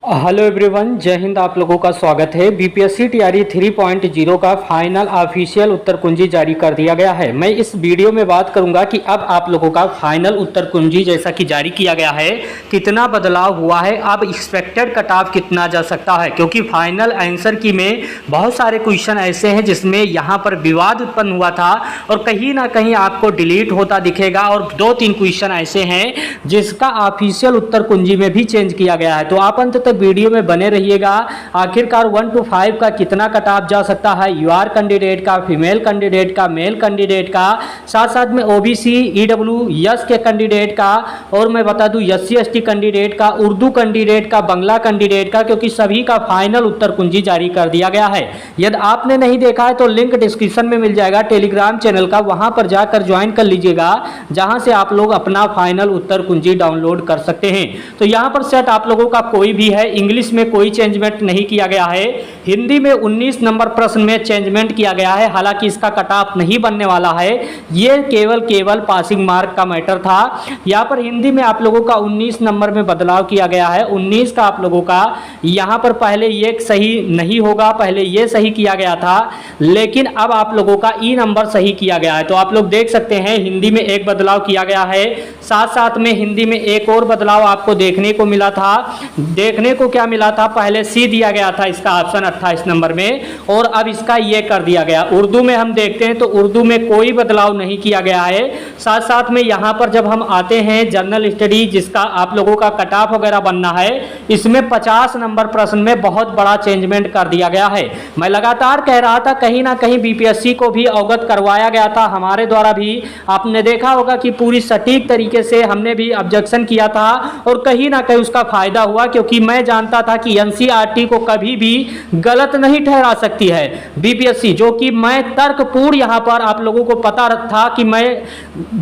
Hello everyone, जय हिंद। आप लोगों का स्वागत है। बीपीएससी टीआरई 3.0 का फाइनल ऑफिशियल उत्तर कुंजी जारी कर दिया गया है। मैं इस वीडियो में बात करूंगा कि अब आप लोगों का फाइनल उत्तर कुंजी जैसा कि जारी किया गया है, कितना बदलाव हुआ है, अब एक्सपेक्टेड कट ऑफ कितना जा सकता है, क्योंकि फाइनल आंसर की में बहुत सारे क्वेश्चन ऐसे हैं जिसमें यहाँ पर विवाद उत्पन्न हुआ था और कहीं ना कहीं आपको डिलीट होता दिखेगा और 2-3 क्वेश्चन ऐसे हैं जिसका ऑफिशियल उत्तर कुंजी में भी चेंज किया गया है। तो आप अंत तक वीडियो में बने रहिएगा। आखिरकार 1 to 5 का कितना कट ऑफ जा सकता है, यूआर कैंडिडेट का, फीमेल कैंडिडेट का, मेल कैंडिडेट का, साथ साथ में ओबीसी ईडब्ल्यूएस के कैंडिडेट का, और मैं बता दूं एससी एसटी कैंडिडेट का, उर्दू कैंडिडेट का, बंगला कैंडिडेट का, क्योंकि सभी का फाइनल उत्तर कुंजी जारी कर दिया गया है। यदि आपने नहीं देखा है तो लिंक डिस्क्रिप्शन में मिल जाएगा टेलीग्राम चैनल का, वहां पर जाकर ज्वाइन कर लीजिएगा, जहां से आप लोग अपना फाइनल उत्तर कुंजी डाउनलोड कर सकते हैं। तो यहां पर सेट आप लोगों का कोई भी है, इंग्लिश में कोई चेंजमेंट नहीं किया गया है। हिंदी में 19 नंबर प्रश्न में चेंजमेंट किया गया है, हालांकि इसका कट ऑफ नहीं बनने वाला है, ये केवल पासिंग मार्क का मैटर था। यहाँ पर हिंदी में आप लोगों का 19 नंबर में बदलाव किया गया है। 19 का आप लोगों का यहाँ पर पहले ये सही नहीं होगा, पहले ये सही किया गया था, लेकिन अब आप लोगों का ई नंबर सही किया गया है। तो आप लोग देख सकते हैं हिंदी में एक बदलाव किया गया है, साथ साथ में हिंदी में एक और बदलाव आपको देखने को मिला था। देखने को क्या मिला था, पहले सी दिया गया था इसका ऑप्शन 28 नंबर में, और अब इसका ये कर दिया गया। उर्दू में हम देखते हैं तो उर्दू में कोई बदलाव नहीं किया गया है। साथ साथ में यहाँ पर जब हम आते हैं जनरल स्टडी, जिसका आप लोगों का कट ऑफ वगैरह बनना है, इसमें 50 नंबर प्रश्न में बहुत बड़ा चेंजमेंट कर दिया गया है। मैं लगातार कह रहा था कहीं ना कहीं बीपीएससी को भी अवगत करवाया गया था, हमारे द्वारा भी आपने देखा होगा कि पूरी सटीक तरीके से हमने भी ऑब्जेक्शन किया था और कहीं ना कहीं उसका फायदा हुआ, क्योंकि मैं जानता था कि एनसीईआरटी को कभी भी गलत नहीं ठहरा सकती है बीपीएससी, जो कि मैं तर्कपूर्ण यहां पर आप लोगों को पता था कि मैं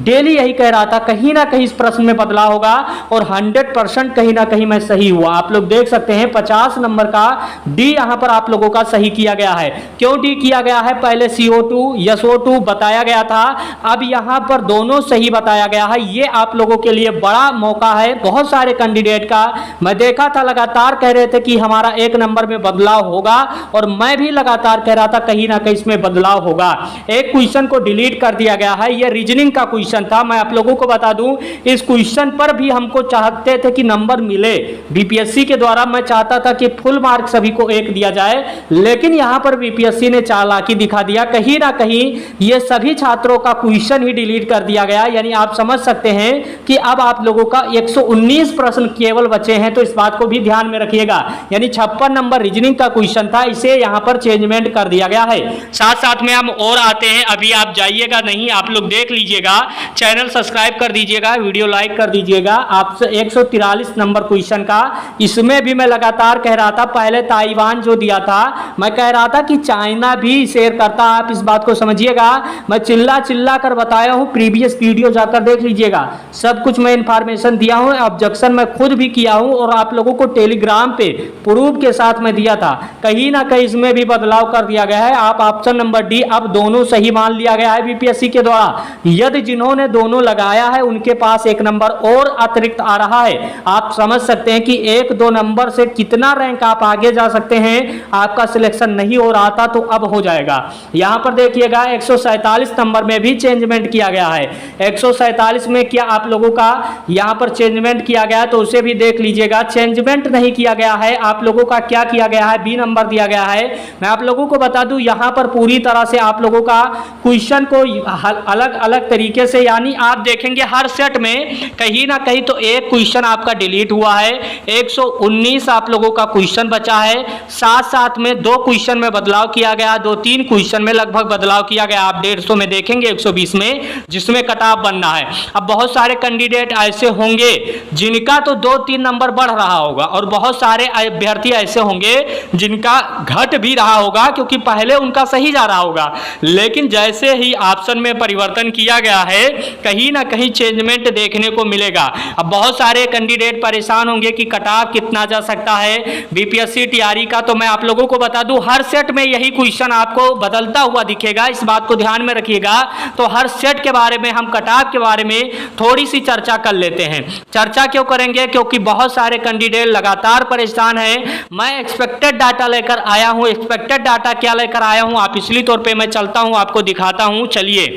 डेली यही कह रहा था कहीं ना कहीं इस प्रश्न में बदलाव होगा, और 100% कहीं ना कहीं मैं सही हुआ। आप लोग देख सकते हैं 50 नंबर का डी यहां पर आप लोगों का सही किया गया है। क्यों डी किया गया है, पहले CO2 SO2 बताया गया था, अब यहां पर दोनों सही बताया गया है। ये आप लोगों के लिए बड़ा मौका है। बहुत सारे कैंडिडेट का मैं देखा था लगातार कह रहे थे कि हमारा 1 नंबर में बदलाव होगा, और मैं भी लगातार कह रहा था कहीं ना कहीं इसमें बदलाव होगा। एक क्वेश्चन को डिलीट कर दिया गया है, यह रीजनिंग का क्वेश्चन था। मैं आप लोगों को बता दूं इस क्वेश्चन पर भी हमको चाहते थे कि नंबर मिले बीपीएससी के द्वारा। मैं चाहता था कि फुल मार्क सभी को 1 दिया जाए, लेकिन यहां पर बीपीएससी ने चालाकी दिखा दिया। कहीं ना कहीं ये सभी छात्रों का क्वेश्चन ही डिलीट कर दिया गया। यानी आप समझ सकते हैं कि अब आप लोगों का 119 प्रश्न केवल बचे हैं। तो इस बात को भी ध्यान में रखिएगा, यानी 56 नंबर रीजनिंग का क्वेश्चन था, इसे यहां पर चेंजमेंट कर दिया गया है। साथ साथ में हम और आते हैं, अभी आप जाइएगा नहीं, आप लोग देख लीजिएगा, चैनल सब्सक्राइब कर दीजिएगा, वीडियो लाइक कर दीजिएगा। आपसे 143 नंबर क्वेश्चन का, इसमें भी मैं लगातार कह रहा था, पहले ताइवान जो दिया था, मैं कह रहा था कि चाइना भी शेयर करता। आप इस बात को समझिएगा, मैं चिल्ला कर बताया हूं, प्रीवियस वीडियो जाकर देख लीजिएगा, सब कुछ मैं इंफॉर्मेशन दिया हूं, ऑब्जेक्शन मैं खुद भी किया हूं, और आप लोगों को टेलीग्राम पे प्रूफ के साथ में दिया था। कहीं ना कहीं इसमें भी बदलाव कर दिया गया है। आप ऑप्शन नंबर डी अब दोनों सही मान लिया गया है बीपीएससी के द्वारा। यदि जिन्होंने दोनों लगाया है उनके पास 1 नंबर और अतिरिक्त आ रहा है। आप समझ सकते हैं कि 1-2 नंबर से कितना रैंक आप आगे जा सकते हैं। आपका सिलेक्शन नहीं हो रहा था तो अब हो जाएगा। यहां पर देखिएगा 147 नंबर में भी चेंजमेंट किया गया है। 147 में क्या आप लोगों का यहां पर चेंजमेंट किया गया है, तो उसे भी देख लीजिएगा। चेंजमेंट नहीं किया गया है, आप लोगों का क्या किया गया है, बी नंबर दिया गया है। मैं आप लोगों को बता दूं यहां पर पूरी तरह से आप लोगों का क्वेश्चन को अलग अलग तरीके से, यानी आप देखेंगे हर सेट में कहीं ना कहीं तो एक क्वेश्चन आपका डिलीट हुआ है। 119 आप लोगों का क्वेश्चन बचा है, साथ साथ में 2 क्वेश्चन में बदलाव किया गया, 2-3 क्वेश्चन में लगभग बदलाव किया गया। आप 150 में देखेंगे, 120 में, जिसमें कट ऑफ बनना है। अब बहुत सारे कैंडिडेट ऐसे होंगे जिनका तो 2-3 नंबर बढ़ रहा होगा, और बहुत सारे अभ्यर्थी ऐसे होंगे जिनका घट भी रहा होगा, क्योंकि पहले उनका सही जा रहा होगा, लेकिन जैसे ही ऑप्शन में परिवर्तन किया गया है कहीं ना कहीं चेंजमेंट देखने को मिलेगा। अब बहुत सारे कैंडिडेट परेशान होंगे कि कट ऑफ कितना जा सकता है बीपीएससी टीआरई का। तो मैं आप लोगों को बता दूं हर सेट में यही क्वेश्चन आपको बदलता हुआ दिखेगा, इस बात को ध्यान में रखिएगा। तो हर सेट के बारे में हम कट ऑफ के बारे में थोड़ी सी चर्चा कर लेते हैं। चर्चा क्यों करेंगे, क्योंकि बहुत सारे कैंडिडेट लगातार लगातार परेशान है। मैं एक्सपेक्टेड डाटा लेकर आया हूं। एक्सपेक्टेड डाटा क्या लेकर आया हूं, आप इसलिए तौर पे मैं चलता हूं, आपको दिखाता हूं। चलिए,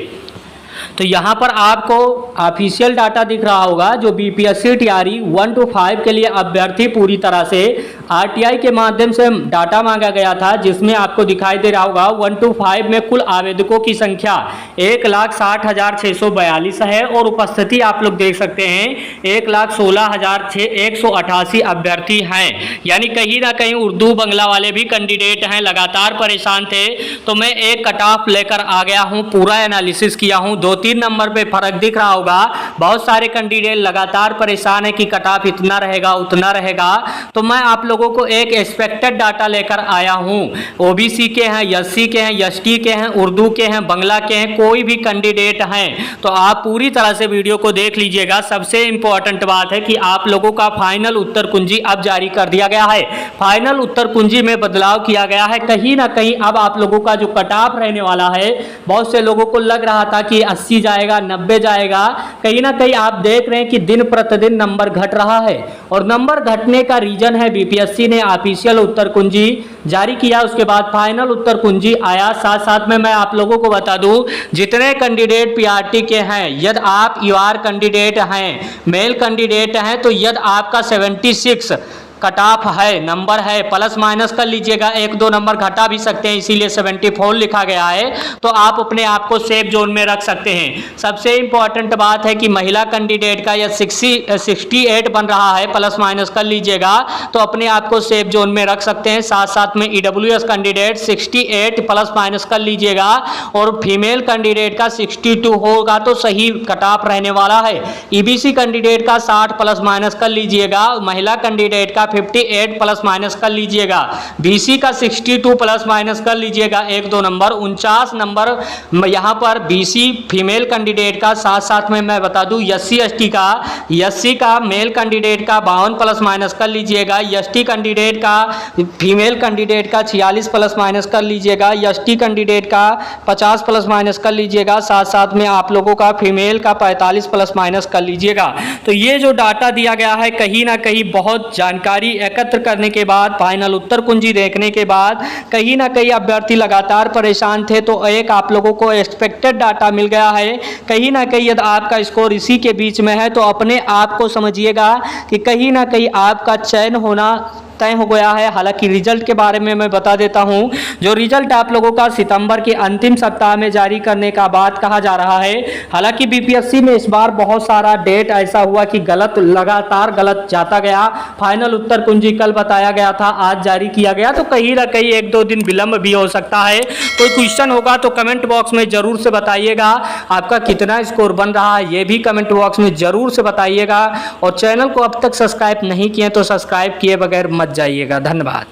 तो यहाँ पर आपको ऑफिशियल डाटा दिख रहा होगा जो बीपीएससी टीआरई 1 to 5 के लिए अभ्यर्थी पूरी तरह से आरटीआई के माध्यम से डाटा मांगा गया था, जिसमें आपको दिखाई दे रहा होगा 1 to 5 में कुल आवेदकों की संख्या 1,60,642 है और उपस्थिति आप लोग देख सकते हैं 1,16,188 अभ्यर्थी हैं। यानी कहीं ना कहीं उर्दू बंगला वाले भी कैंडिडेट हैं, लगातार परेशान थे। तो मैं एक कट ऑफ लेकर आ गया हूं, पूरा एनालिसिस किया हूं। 2-3 नंबर पे फर्क दिख रहा होगा, बहुत सारे कैंडिडेट लगातार परेशान है कि कट ऑफ इतना रहेगा उतना रहेगा। तो मैं आप लोगों को एक एक्सपेक्टेड डाटा लेकर आया हूं। ओबीसी के हैं, एससी के हैं, एसटी के हैं, उर्दू के हैं, बंगला के हैं, कोई भी कैंडिडेट हैं तो आप पूरी तरह से वीडियो को देख लीजिएगा। सबसे इंपॉर्टेंट बात है कि आप लोगों का फाइनल उत्तर कुंजी अब जारी कर दिया गया है। फाइनल उत्तर कुंजी में बदलाव किया गया है। कहीं ना कहीं अब आप लोगों का जो कट ऑफ रहने वाला है, बहुत से लोगों को लग रहा था कि 80 जाएगा, 90 जाएगा, कहीं ना कहीं आप देख रहे हैं कि दिन प्रतिदिन नंबर घट रहा है। और नंबर घटने का रीजन है बीपीएससी ने ऑफिशियल उत्तर कुंजी जारी किया, उसके बाद फाइनल उत्तर कुंजी आया। साथ साथ में मैं आप लोगों को बता दूं, जितने कैंडिडेट पीआरटी के हैं, यदि आप यूआर कैंडिडेट हैं, मेल कैंडिडेट हैं, तो यदि आपका 76 कट ऑफ है, नंबर है, प्लस माइनस कर लीजिएगा, 1-2 नंबर घटा भी सकते हैं, इसीलिए 74 लिखा गया है। तो आप अपने आप को सेफ जोन में रख सकते हैं। सबसे इंपॉर्टेंट बात है कि महिला कैंडिडेट का यह 68 बन रहा है, प्लस माइनस कर लीजिएगा, तो अपने आप को सेफ जोन में रख सकते हैं। साथ साथ में ईडब्ल्यूएस कैंडिडेट 68 प्लस माइनस कर लीजिएगा और फीमेल कैंडिडेट का 62 होगा तो सही कट ऑफ रहने वाला है। ईबीसी कैंडिडेट का 60 प्लस माइनस कर लीजिएगा, महिला कैंडिडेट का 58 प्लस माइनस कर लीजिएगा, बीसी का 62 प्लस माइनस कर लीजिएगा 1-2 नंबर, 49 नंबर यहां पर बीसी फीमेल कैंडिडेट का। साथ साथ में मैं बता दूं एससी एसटी का, एससी का मेल कैंडिडेट का 52 प्लस माइनस कर लीजिएगा, एसटी कैंडिडेट का फीमेल कैंडिडेट का 46 प्लस माइनस कर लीजिएगा, एसटी कैंडिडेट का 50 प्लस माइनस कर लीजिएगा, साथ साथ में आप लोगों का फीमेल का 45 प्लस माइनस कर लीजिएगा। तो ये जो डाटा दिया गया है, कहीं ना कहीं बहुत जानकारी एकत्र करने के बाद, फाइनल उत्तर कुंजी देखने के बाद कहीं ना कहीं अभ्यर्थी लगातार परेशान थे। तो एक आप लोगों को एक्सपेक्टेड डाटा मिल गया है। कहीं ना कहीं यदि आपका स्कोर इसी के बीच में है तो अपने आप को समझिएगा कि कहीं ना कहीं आपका चयन होना तय हो गया है। हालांकि रिजल्ट के बारे में मैं बता देता हूं, जो रिजल्ट आप लोगों का सितंबर के अंतिम सप्ताह में जारी करने का बात कहा जा रहा है। हालांकि बीपीएससी में इस बार बहुत सारा डेट ऐसा हुआ कि गलत, लगातार गलत जाता गया। फाइनल उत्तर कुंजी कल बताया गया था, आज जारी किया गया, तो कहीं ना कहीं 1-2 दिन विलंब भी हो सकता है। कोई क्वेश्चन होगा तो कमेंट बॉक्स में जरूर से बताइएगा। आपका कितना स्कोर बन रहा है ये भी कमेंट बॉक्स में जरूर से बताइएगा। और चैनल को अब तक सब्सक्राइब नहीं किए तो सब्सक्राइब किए बगैर मत जाइएगा। धन्यवाद।